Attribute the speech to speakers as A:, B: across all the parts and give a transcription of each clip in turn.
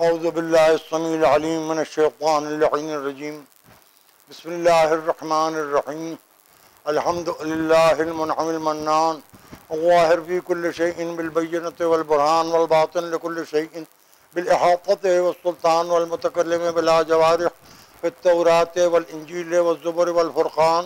A: औज़ु बिल्लाहि अस्समीउल अलीम मिनश्शैतानिर रजीम। बिस्मिल्लाहिर रहमानिर रहीम। अल्हम्दुलिल्लाहिल मुनअमिल मन्नान ज़ाहिर फ़ी कुल्लि शैइन बिल बय्यिनति वल बुरहान वल बातिन लिकुल्लि शैइन बिल इहातति वस सुल्तान वल मुतकल्लिम बिला जवारिह फ़ित तौराति वल इंजील वज़ ज़ुबुर वल फुरक़ान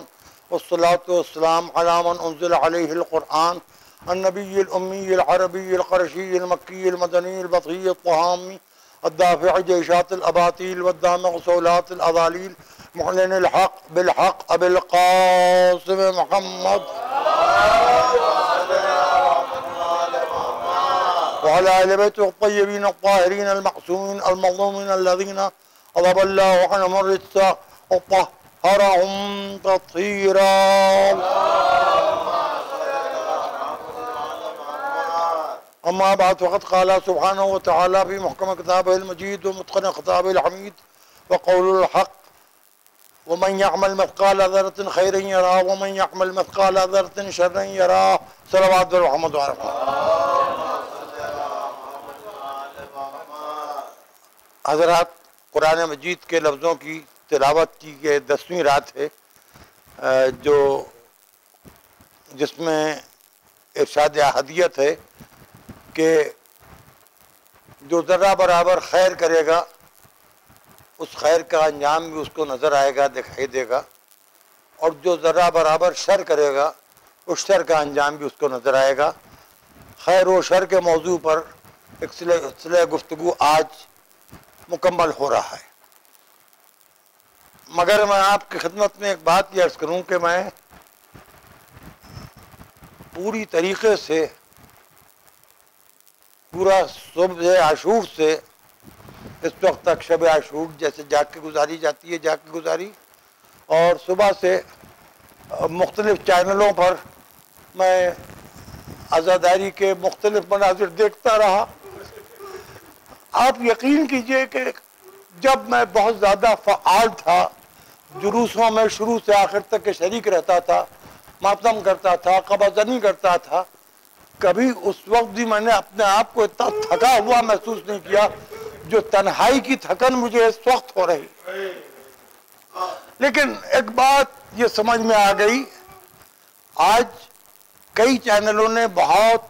A: वस्सलातु वस्सलाम अला मन उन्ज़िला अलैहिल क़ुरआन अन्नबिय्यिल उम्मिय्यिल अरबिय्यिल क़ुरैशिय्यिल मक्किय्यिल मदनिय्यिल बतिय्यिल तहामी अद्दाफ़िअ जैशातिल अबातिल वद्दामिग़ सौलातिल अज़ालील मुअलिनिल हक़ बिल हक़ अबिल क़ासिम मुहम्मद वअला आलि बैतिहि अत्तय्यबीन अत्ताहिरीन अल-मअसूमीन अल-मज़लूमीन अल्लज़ीना अज़हबल्लाहु अन्हुमुर रिज्स वतह्हरहुम तत्हीरा। अम्मा बाद फ़क़द क़ाला सुब्हानहु व तआला फ़ी मुहकम किताबिहिल मजीद व मुत्क़न किताबिहिल हमीद व क़ौलुल हक़ व मन यअमल मिस्क़ाल ज़र्रतिन खैरन यरह व मन यअमल मिस्क़ाल ज़र्रतिन शर्रन यरह। सलवात व रहमत व हज़रात, कुरान मजीद के लफ्ज़ों की तिलावत की ये 10वीं रात है जिसमें इरशाद अहदियत है कि जो ज़र्रा बराबर खैर करेगा उस खैर का अंजाम भी उसको नज़र आएगा, दिखाई देगा, और जो ज़र्रा बराबर शर करेगा उस शर का अंजाम भी उसको नज़र आएगा। खैर व शर के मौजू पर एक सिलसिला गुफ्तगू आज मुकम्मल हो रहा है, मगर मैं आपकी खिदमत में एक बात ये अर्ज़ करूँ कि मैं पूरी तरीक़े से पूरा सुबह आशूर से इस वक्त तक शब आशूर जैसे जाग के गुजारी जाती है, जाग के गुजारी, और सुबह से मुख्तलिफ़ चैनलों पर मैं आज़ादारी के मुख्तलिफ़ मनाज़िर देखता रहा। आप यकीन कीजिए कि जब मैं बहुत ज़्यादा फ़आल था, जुलूसों में शुरू से आखिर तक के शरीक रहता था, मातम करता था, क़बाज़नी करता था, कभी उस वक्त भी मैंने अपने आप को इतना थका हुआ महसूस नहीं किया जो तन्हाई की थकन मुझे इस वक्त हो रही। लेकिन एक बात ये समझ में आ गई, आज कई चैनलों ने बहुत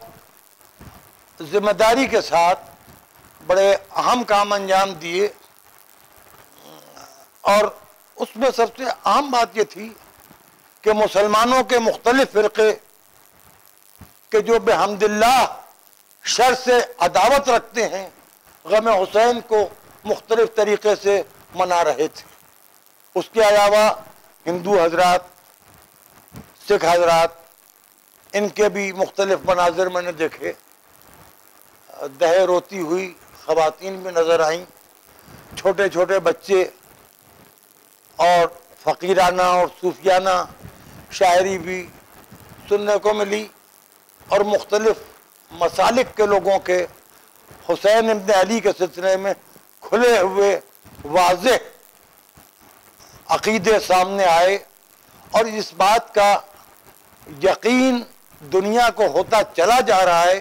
A: जिम्मेदारी के साथ बड़े अहम काम अंजाम दिए, और उसमें सबसे अहम बात ये थी कि मुसलमानों के मुख्तलिफ फ़िरक़े के जो बेहम्दिल्लाह शर से अदावत रखते हैं, गम हुसैन को मुख्तलिफ तरीक़े से मना रहे थे। उसके अलावा हिंदू हजरात, सिख हजरात, इनके भी मुख्तलिफ मनाजिर मैंने देखे। दहे रोती हुई ख़वातीन भी नज़र आईं, छोटे छोटे बच्चे, और फ़कीराना और सूफियाना शायरी भी सुनने को मिली, और मुख्तलिफ मसालिक के लोगों के हुसैन इब्न अली के सिलसिले में खुले हुए वाज़ेह अक़ीदे सामने आए, और इस बात का यकीन दुनिया को होता चला जा रहा है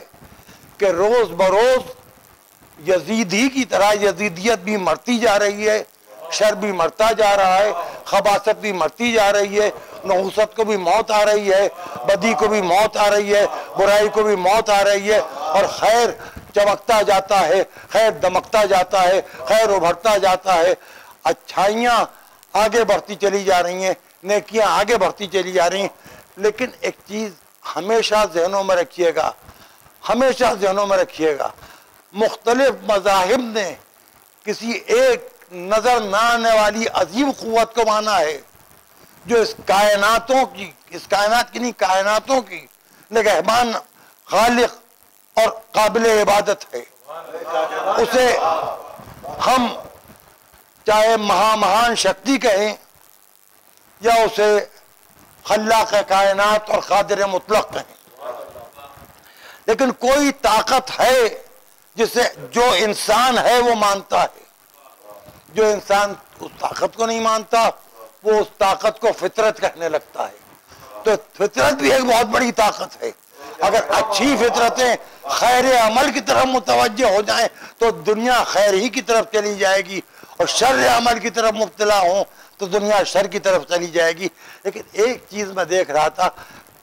A: कि रोज़ बरोज़ यजीदी की तरह यजीदियत भी मरती जा रही है, शर भी मरता जा रहा है, खबासत भी मरती जा रही है, नहुसत को भी मौत आ रही है, बदी को भी मौत आ रही है, बुराई को भी मौत आ रही है, और खैर चमकता जाता है, खैर दमकता जाता है, खैर उभरता जाता है। अच्छाइयाँ आगे बढ़ती चली जा रही हैं, नेकियां आगे बढ़ती चली जा रही हैं। लेकिन एक चीज़ हमेशा ज़हनों में रखिएगा, हमेशा ज़हनों में रखिएगा, मुख्तलिफ मज़ाहिब ने किसी एक नज़र ना आने वाली अजीम क़ुव्वत को माना है जो इस कायनात की नहीं, कायनातों की निगहबान, खालिक और काबिल इबादत है। उसे हम चाहे महान शक्ति कहें या उसे खल्लाक़ कायनात और क़ादिर मुतलक़ कहें, लेकिन कोई ताकत है जिसे जो इंसान है वो मानता है। जो इंसान उस ताकत को नहीं मानता वो उस ताकत को फितरत कहने लगता है। तो फितरत भी एक बहुत बड़ी ताकत है। अगर अच्छी फितरतें खैर अमल की तरफ मुतवज्जे हो जाएं तो दुनिया खैर ही की तरफ चली जाएगी, और शर्र अमल की तरफ मुब्तला हो तो दुनिया शर की तरफ चली जाएगी। लेकिन एक चीज मैं देख रहा था,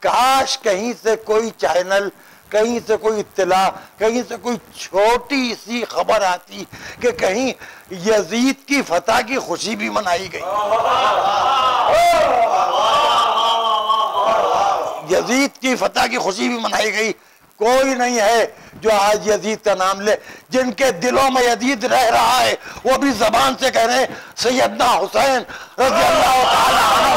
A: काश कहीं से कोई चैनल, कहीं से कोई इत्तला, कहीं से कोई छोटी सी खबर आती कि कहीं यजीद की फतह की खुशी भी मनाई गई। यजीद की फतह की खुशी भी मनाई गई। कोई नहीं है जो आज यजीद का नाम ले। जिनके दिलों में यजीद रह रहा है वो भी जबान से कह रहे हैं सैयदना हुसैन रज़ी अल्लाह ताला अन्हु।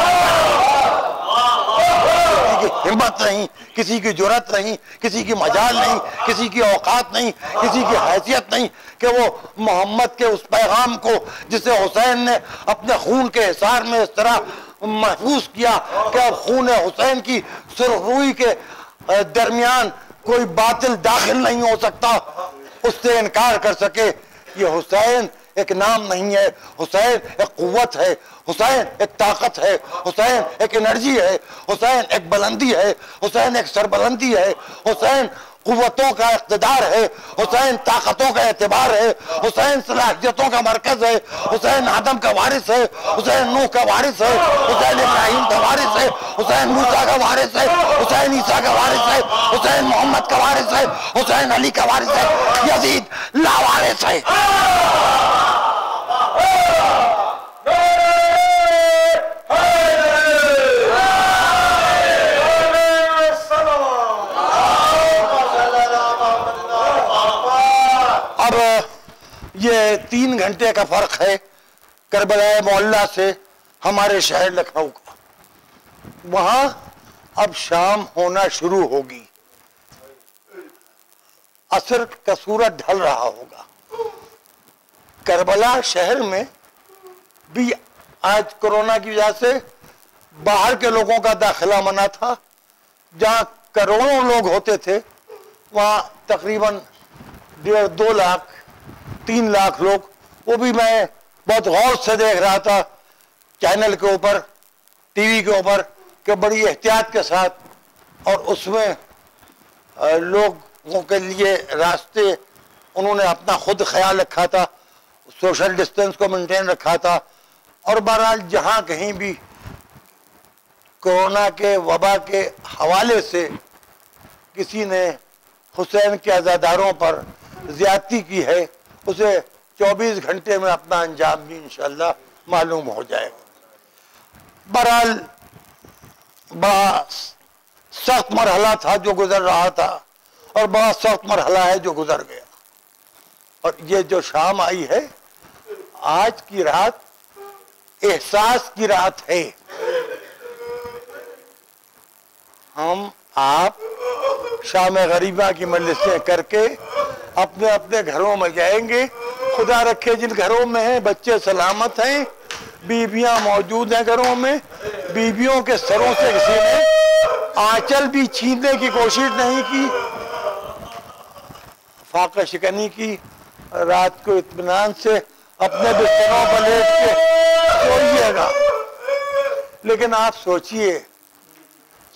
A: किसी की हिम्मत नहीं, किसी की जुर्रत नहीं, किसी की मजाल नहीं, किसी की औकात नहीं, किसी की हैसियत नहीं कि वो मोहम्मद के उस पैगाम को जिसे हुसैन ने अपने खून के हिसार में इस तरह महफूज किया कि अब खून हुसैन की सुरखरूई के दरमियान कोई बातिल दाखिल नहीं हो सकता, उससे इनकार कर सके। ये हुसैन एक नाम नहीं है, हुसैन एक कुव्वत है, हुसैन एक ताकत है, हुसैन एक एनर्जी है, हुसैन एक बुलंदी है, हुसैन एक सरबुलंदी है, हुसैन कुव्वतों का इक़्तिदार है, हुसैन ताकतों का एतबार है, हुसैन सलाहियतों का मरकज है, हुसैन आदम का वारिस है, हुसैन नूह का वारिस है, हुसैन इब्राहिम का वारिस है, हुसैन मूसा का वारिस है, हुसैन ईसा का वारिस है, हुसैन मोहम्मद का वारिस है, हुसैन अली का वारिस है, यजीद लावारिस है। ये 3 घंटे का फर्क है करबला मोहल्ला से हमारे शहर लखनऊ का। वहां अब शाम होना शुरू होगी, असर का सूरज ढल रहा होगा। करबला शहर में भी आज कोरोना की वजह से बाहर के लोगों का दाखिला मना था। जहां करोड़ों लोग होते थे वहां तकरीबन 1.5-2 लाख 3 लाख लोग, वो भी मैं बहुत गौर से देख रहा था चैनल के ऊपर, टीवी के ऊपर, कि बड़ी एहतियात के साथ, और उसमें लोगों के लिए रास्ते उन्होंने अपना खुद ख्याल रखा था, सोशल डिस्टेंस को मेंटेन रखा था। और बहरहाल जहां कहीं भी कोरोना के वबा के हवाले से किसी ने हुसैन के अज़ादारों पर ज्यादती की है, उसे 24 घंटे में अपना अंजाम भी इंशाअल्लाह मालूम हो जाएगा। बहरहाल बड़ा सख्त मरहला था जो गुजर रहा था, और बड़ा सख्त मरहला है जो गुजर गया। और ये जो शाम आई है, आज की रात एहसास की रात है। हम आप शाम गरीबा की मजलिसें करके अपने अपने घरों में जाएंगे। खुदा रखे जिन घरों में है बच्चे सलामत हैं, बीबियां मौजूद हैं घरों में, बीबियों के सरों से किसी ने आंचल भी छीनने की कोशिश नहीं की, फाका शिकनी की। रात को इत्मीनान से अपने बिस्तरों पर लेट के सोइएगा। लेकिन आप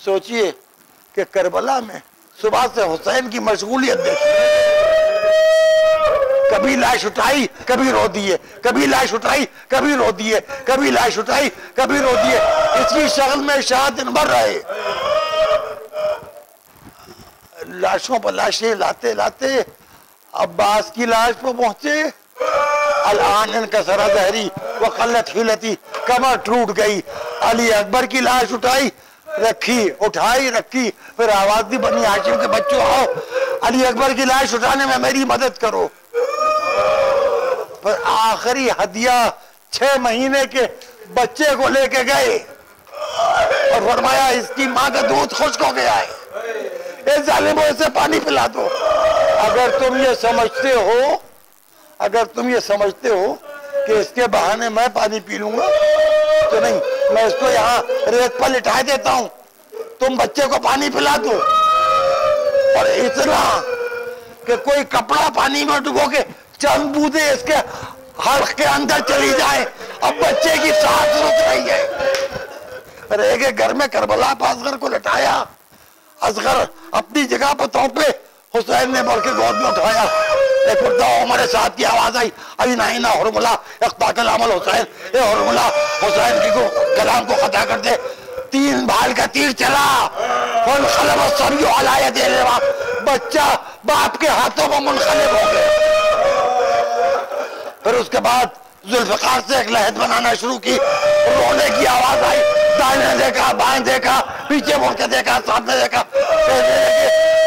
A: सोचिए कि करबला में सुबह से हुसैन की मशगूलियत देखिए। कभी लाश उठाई कभी रो दिए, कभी लाश उठाई कभी रो दिए, कभी लाश उठाई कभी रो दिए। इसकी शक्ल में शाह दिन भर रहे, लाशों पर लाशें लाते लाते अब्बास की लाश पर पहुंचे। अल-आन इनकसरा ज़हरी व क़ल्लत हिलती, कमर टूट गई। अली अकबर की लाश उठाई रखी, उठाई रखी, फिर आवाज दी बनी हाशिम के बच्चों आओ अली अकबर की लाश उठाने में मेरी मदद करो। फिर आखिरी हदिया 6 महीने के बच्चे को लेके गए और फरमाया इसकी माँ का दूध खुश्क हो गया है, इस जालिमों इसे पानी पिला दो। अगर तुम ये समझते हो कि इसके बहाने मैं पानी पी लूंगा तो नहीं, मैं इसको यहाँ रेत पर लिटा देता हूँ, तुम बच्चे को पानी पिला दो। और इतना कि कोई कपड़ा पानी में डुबो के चंद बूंदे इसके हल्क के अंदर चली जाए, अब बच्चे की सांस रुक रही है। रह के घर में करबला पासगर को लटाया, असगर अपनी जगह पर तोपे, हुसैन ने बढ़ के गोद में उठाया। एक उमर साथ की आवाज आई, अईना अईना हुरमुला इख्ताकल अमल हुसैन, ए हुरमुला हुसैन की कलाम को खता कर दे। 3 भाल का तीर चला, बच्चा बाप के हाथों में मुनक़लिब हो गया। फिर उसके बाद जुल्फ़िकार से एक लहद बनाना शुरू की, रोने की आवाज आई। दाहिने देखा, बाएं देखा, पीछे मुड़ के देखा, सामने देखा,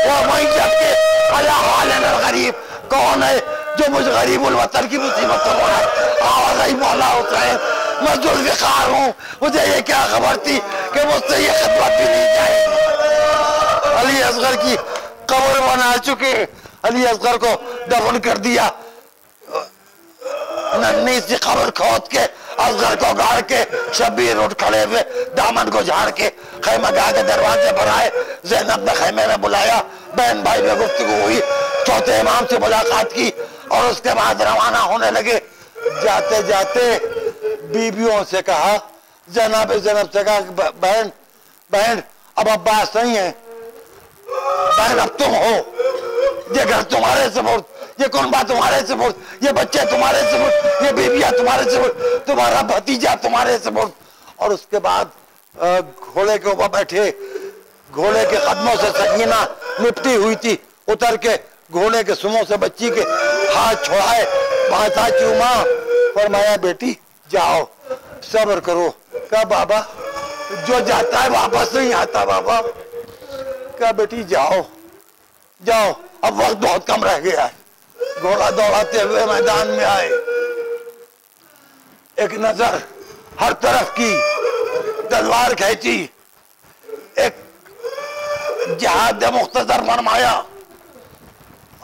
A: वो वहीं जबकि अल्लाह वाले गरीब कौन है जो मुझे गरीबुल वतन की मुसीबत को बोला। आवाज आई, मौला हुसैन मैं जुल्फ़िकार हूँ, मुझे ये क्या खबर थी कि मुझसे ये खिदमत भी नहीं जाएगी। अली असगर की कब्र बना चुके, अली असगर को दफन कर दिया। नन्ही सी कब्र खोद के असगर को गाड़ के शब्बीर उठ खड़े हुए, दामन को झाड़ के खैमगाह के दरवाजे पर आए। ज़ैनब ने खैमे में बुलाया, बहन भाई में गुफ्तगू हुई, चौथे इमाम से मुलाकात की और उसके बाद रवाना होने लगे। जाते जाते बीबियों से कहा, ज़ैनब से कहा, बहन बहन अब अब्बास नहीं है, बहन अब तुम हो, ये घर तुम्हारे सुपुर्द, ये कुनबा तुम्हारे सुपुर्द, ये बच्चे तुम्हारे सुपुर्द, ये बीबियां तुम्हारे सुपुर्द, तुम्हारा भतीजा तुम्हारे सुपुर्द। और उसके बाद घोड़े के ऊपर बैठे, घोड़े के कदमों से सकीना लिपटी हुई थी, उतर के घोड़े के सुमों से बच्ची के हाथ छोड़ाए, माथा चूमा, फरमाया बेटी जाओ सब्र करो। कहा बाबा जो जाता है वापस नहीं आता बाबा। कहा बेटी जाओ जाओ, अब वक्त बहुत कम रह गया है। घोड़ा दौड़ाते हुए मैदान में आए, एक नजर हर तरफ की, तलवार खींची, एक जहाद मुख्तसर फरमाया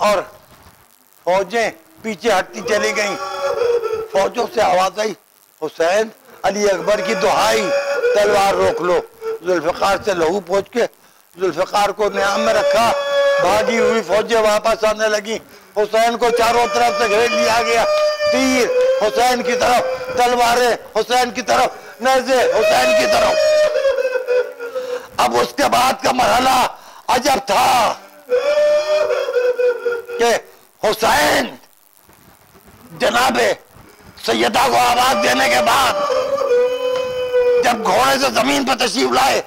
A: और फौजें पीछे हटती चली गईं। फौजों से आवाज आई, हुसैन अली अकबर की दुहाई, तलवार रोक लो। जुल्फ़िकार से लहू पहुंच के जुल्फ़िकार को नियाम में रखा, भागी हुई फौजें वापस आने लगी। हुसैन को चारों तरफ से घेर लिया गया, तीर हुसैन की तरफ, तलवारें हुसैन की तरफ, नेज़े हुसैन की तरफ। अब उसके बाद का मरहला अजब था कि हुसैन जनाबे सैयदा को आवाज देने के बाद जब घोड़े से जमीन पर तशरीफ लाए,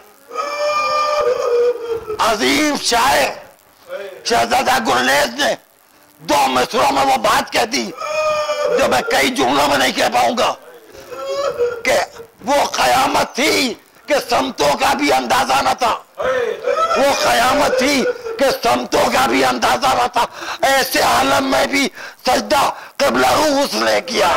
A: अजीम शायर शहजादा गुरनेज ने 2 मिसरों में वो बात कह दी जो मैं कई जुमलों में नहीं कह पाऊंगा, कि वो कयामत थी कि समतों का भी अंदाजा न था, वो कयामत थी कि समतों का भी अंदाजा न था। ऐसे आलम में भी सजदा क़िबला रूह उसने किया।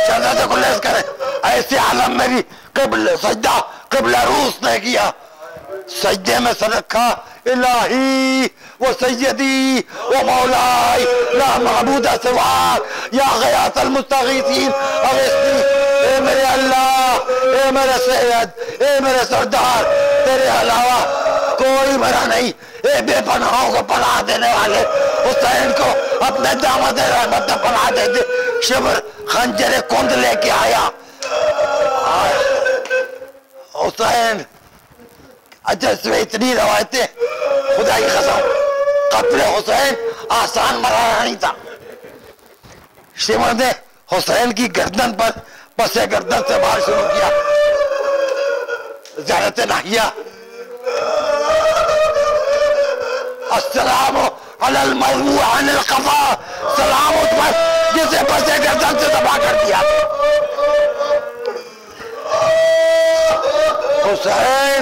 A: शहजादा गुरनेज करें, ऐसे आलम में भी सजदा क़िबला रूह उसने किया। सजदे में सर रखा, इलाही वो सैयदी वो मौलाई ला महबूदा सिवाक या गयातल मुस्तगीसीन अगीसनी। ए मेरे अल्लाह, ए मेरे सैयद, ए मेरे सरदार, तेरे अलावा कोई मेरा नहीं। ए बेपनाहों को पनाह देने वाले हुसैन को अपने दामद रहमत में पनाह दे दे। शिब्र खंजर कुंद लेके आया हुसैन। अच्छा इसमें इतनी रवायतें, खुदा की कसम कत्ल हुसैन आसान मराना नहीं था। शिमर ने हुसैन की गर्दन पर पसे गर्दन से मार शुरू किया, ज़ियारत नाहिया, अस्सलाम अलल मज़मू अनिल क़फ़ा, सलाम उस पर जिसे पसे गर्दन से दबा कर दिया। हुसैन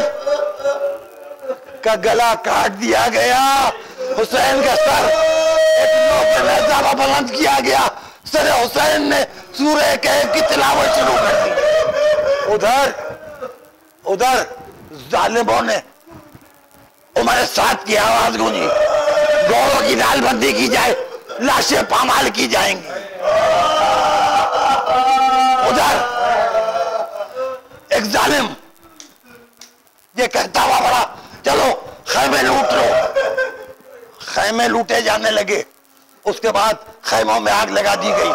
A: का गला काट दिया गया, हुसैन का सर एक नोक नेज़ा बुलंद किया गया। सर हुसैन ने सूरह कहफ की तिलावत शुरू कर दी। उधर जालिमों ने उमर साथ की आवाज गूंजी, घोड़ों की नालबंदी की जाए, लाशें पामाल की जाएंगी। उधर एक जालिम ये कहता हुआ बड़ा, चलो खैमे लूट लो। खैमे लूटे जाने लगे, उसके बाद खैमों में आग लगा दी गई।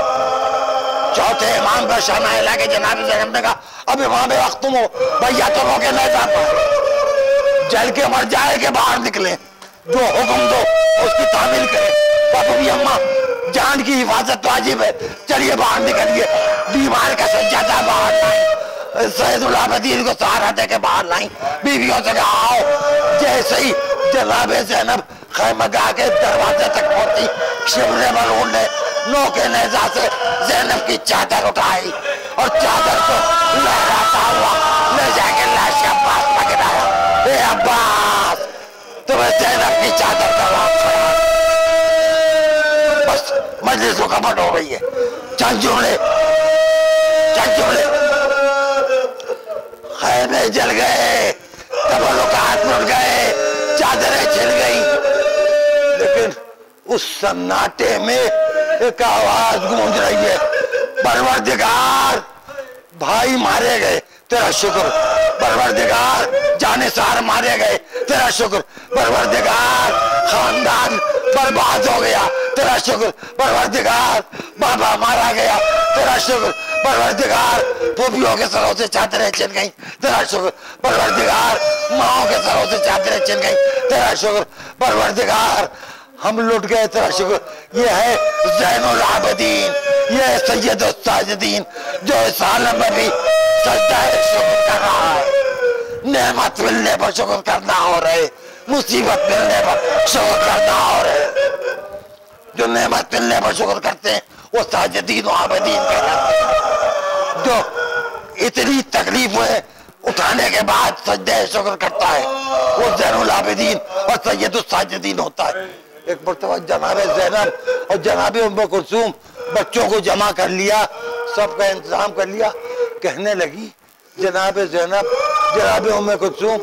A: चौथे इमाम का शाना हिला के जनाब ज़ैनब ने कहा अब इमाम वक्त तुम हो भैया, तो रोके नहीं जा पाए, जल के मर जाए के बाहर निकले, जो हुक्म दो उसकी तामील करे। भी अम्मा जान की हिफाजत तो वाजिब है, चलिए बाहर निकलिए। बीमार का सज्जादा बाहर लाई, सैयदुल आबिदीन को सहारा दे के बाहर लाई, बीवियों से कहा आओ। जैसे ही जनाब ज़ैनब खैमगाह के दरवाजे तक पहुंची, शिमरे मलून ने नोके नेज़ा से ज़ैनब की चादर उठाई और चादर को लहराता हुआ ले जाके लाश अब्बास में गिराया। ए अब्बास, तुम्हें ज़ैनब की चादर का वापस, बस मजलिस मुकम्मल हो गई है। चल जुमले खैमे जल गए, तबरुकात लुट गए, चादरें छिल गई, लेकिन उस सन्नाटे में एक आवाज गूंज रही है, परवरदिगार भाई मारे गए तेरा शुक्र, परवरदिगार जानिसार मारे गए तेरा शुक्र, परवरदिगार खानदान बर्बाद हो गया तेरा शुक्र, परवरदिगार बाबा मारा गया तेरा शुक्र, परवरदिगार फूफियों के सरों से चादरें छिन गई तेरा शुक्र, परवरदिगार माओ के सरों से चादरें छिन गई तेरा शुक्र, परवरदिगार हम लुट गए तेरा शुक्र। ये है ज़ैनुल आबिदीन, ये है सैयदुल साजिदीन, जो इस आलम में भी सजदा शुक्र कर रहा है। नेमत मिलने पर शुक्र करना हो रहे, मुसीबत मिलने पर शुक्र करना हो रहे। जो नेमत मिलने पर शुक्र करते हैं वो साजिदीन और आबिदीन कहलाते हैं। जो इतनी तकलीफ है उठाने के बाद सजदा शुक्र करता है वो ज़ैनुल आबिदीन और सैयदुल साजिदीन होता है। एक मरतबा जनाब ज़ैनब और जनाब उम्मे कुलसूम बच्चों को जमा कर लिया, सबका इंतजाम कर लिया, कहने लगी जनाब ज़ैनब, जनाब उम्मे कुलसूम,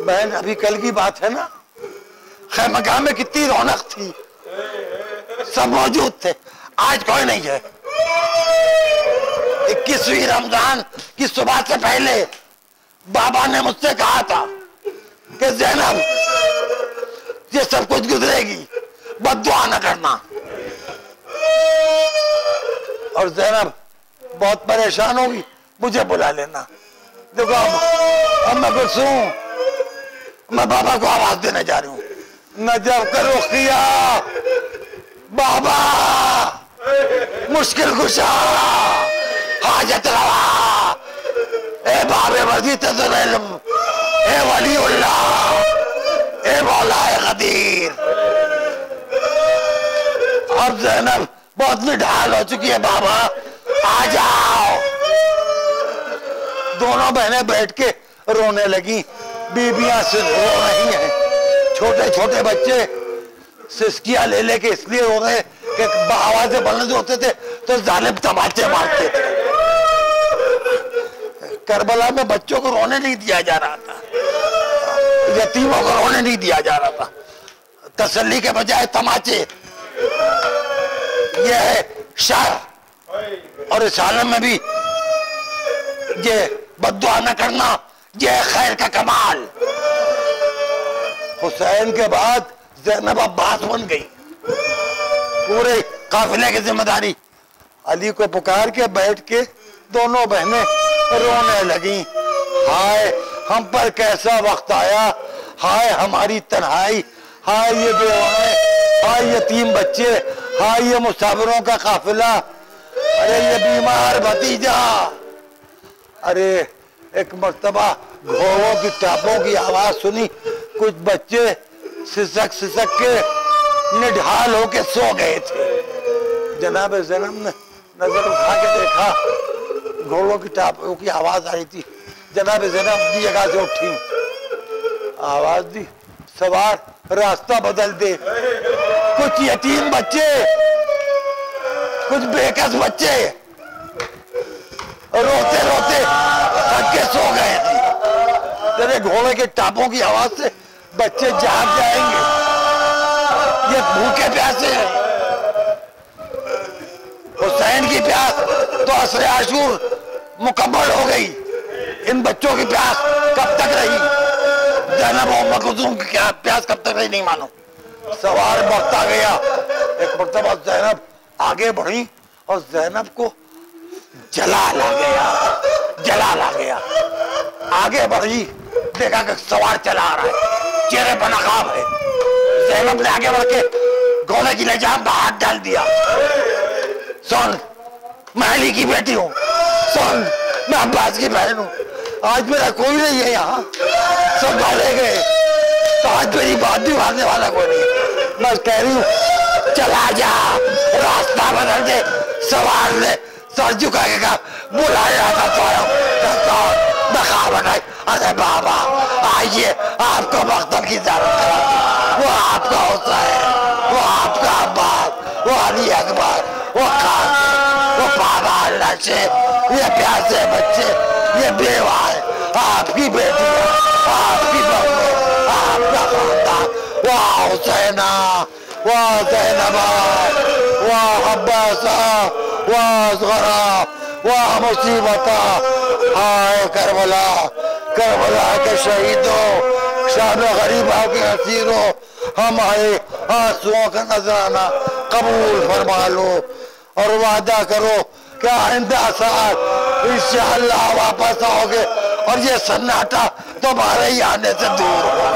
A: बहन अभी कल की बात है ना, खैमगाह में कितनी रौनक थी, सब मौजूद थे, आज कोई नहीं है। 21वीं रमजान की सुबह से पहले बाबा ने मुझसे कहा था कि ज़ैनब ये सब कुछ गुजरेगी, बद्दुआ न करना। और ज़ैनब बहुत परेशान होगी, मुझे बुला लेना। देखो अब मैं कुलसूम, मैं बाबा को आवाज देने जा रही हूँ, नजब करो किया बाबा, मुश्किल कुशा हाजत रवा, ए बाबे मर्जी तज़ल्लुम, ए वलीउल्लाह, ए मौलाए क़दीर। अब ज़ैनब बहुत निढाल हो चुकी है, बाबा आ जाओ। दोनों बहनें बैठ के रोने लगी, बीबियां से रो रही हैं, छोटे छोटे बच्चे सिसकियां ले लेके इसलिए रो रहे कि आवाजें बुलंद होते थे तो जालिम तमाचे मारते थे। करबला में बच्चों को रोने नहीं दिया जा रहा था, यतीमों को रोने नहीं दिया जा रहा था, तसल्ली के बजाय तमाचे। यह है शर, और इस आलम में भी ये बद्दुआ न करना, ये है खैर का कमाल। हुसैन के बाद ज़ैनब अब्बास बन गई, पूरे काफिले की जिम्मेदारी। अली को पुकार के बैठ के दोनों बहनें रोने लगी, हाय हम पर कैसा वक्त आया, हाय हमारी तन्हाई, हाय ये बेवाएं, हाय यतीम बच्चे, हाय ये मुसाफिरों का काफिला, अरे ये बीमार भतीजा। अरे एक मर्तबा घोड़ों की टापों की आवाज सुनी, कुछ बच्चे सिसक सिसक के निढाल होके सो गए थे। जनाब ज़ैनब ने नजर उठा के देखा, घोड़ों की टापों की आवाज आ रही थी। जनाब ज़ैनब अपनी जगह से उठी, आवाज दी, सवार रास्ता बदल दे। कुछ यतीम बच्चे, कुछ बेकस बच्चे रोते रोते थक के सो गए थे। तेरे घोड़े के टापों की आवाज से बच्चे जाग जाएंगे, ये भूखे प्यासे हैं। हुसैन की प्यास तो असरे आशूर मुकम्मल हो गई, इन बच्चों की प्यास कब तक रही? ज़ैनब और उम्मे कुलसूम की प्यास कब तक रही नहीं मानो। सवार बढ़ता गया, एक मर्तबा ज़ैनब आगे बढ़ी और ज़ैनब को जलाल आ गया, जलाल आ गया। आगे बढ़ी, देखा कि सवार चला आ रहा है, चेहरे पर नकाब है। ज़ैनब ने आगे बढ़ के घोड़े की लजाम पर हाथ डाल दिया। सुन, मैं अली की बेटी हूँ, सुन, मैं अब्बास की बहन हूँ, आज मेरा कोई नहीं है यहाँ, सब मारे गए, तो आज मेरी बात भी मानने वाला कोई नहीं। मैं कह रही हूँ चला जा, रास्ता बदल दे। सवार ने सर झुका के कहा, बुलाया था बनाई। अरे बाबा आइए, आपको मकतल की जरूरत है, वो आपका हुसैन, वो आपका अब्बास, वो अली अकबर, वो कासिम, वो बाबा अल्लाह से, ये प्यासे बच्चे, ये बेवा है, आपकी बेटी है, आपकी बहू है, आपका खानदान। वाह हुसैना, वाह ज़ैनबा, वाह अब्बासा, वाह असगरा, वाह मुसीबता। हाय करबला, करबला के शहीदों, शाम गरीबा के हसीरों, हमारे आंसुओं का नजराना कबूल फरमा लो और वादा करो कि आइंदा साल इंशाअल्लाह वापस आओगे और ये सन्नाटा तुम्हारे ही आने से दूर होगा।